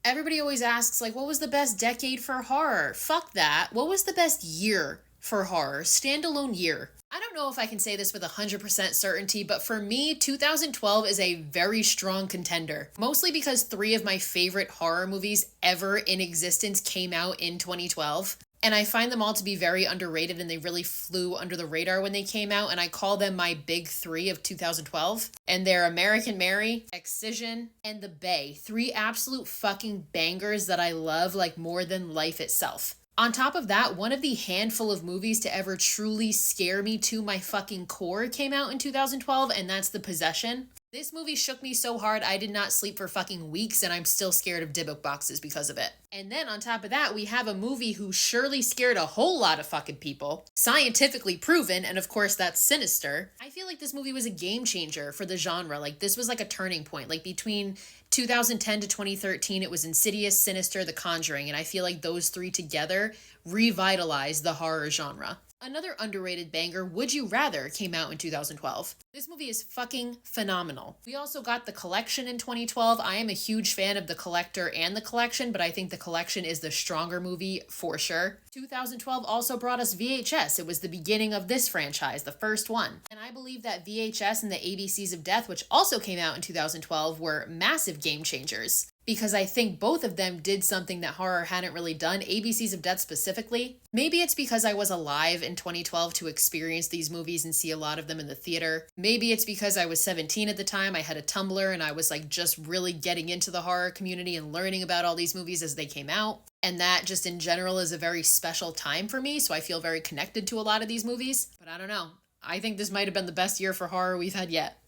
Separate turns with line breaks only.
Everybody always asks, like, what was the best decade for horror? Fuck that. What was the best year for horror? Standalone year. I don't know if I can say this with 100% certainty, but for me, 2012 is a very strong contender. Mostly because three of my favorite horror movies ever in existence came out in 2012. And I find them all to be very underrated and they really flew under the radar when they came out. And I call them my big three of 2012. And they're American Mary, Excision, and The Bay. Three absolute fucking bangers that I love like more than life itself. On top of that, one of the handful of movies to ever truly scare me to my fucking core came out in 2012, and that's The Possession. This movie shook me so hard I did not sleep for fucking weeks, and I'm still scared of Dybbuk boxes because of it. And then on top of that, we have a movie who surely scared a whole lot of fucking people. Scientifically proven, and of course that's Sinister. I feel like this movie was a game changer for the genre. Like, this was like a turning point. Like, between 2010 to 2013, it was Insidious, Sinister, The Conjuring, and I feel like those three together revitalized the horror genre. Another underrated banger, Would You Rather, came out in 2012. This movie is fucking phenomenal. We also got The Collection in 2012. I am a huge fan of The Collector and The Collection, but I think The Collection is the stronger movie for sure. 2012 also brought us VHS. It was the beginning of this franchise, the first one. And I believe that VHS and the ABCs of Death, which also came out in 2012, were massive game changers. Because I think both of them did something that horror hadn't really done, ABCs of Death specifically. Maybe it's because I was alive in 2012 to experience these movies and see a lot of them in the theater. Maybe it's because I was 17 at the time, I had a Tumblr, and I was like just really getting into the horror community and learning about all these movies as they came out. And that just in general is a very special time for me, so I feel very connected to a lot of these movies. But I don't know. I think this might have been the best year for horror we've had yet.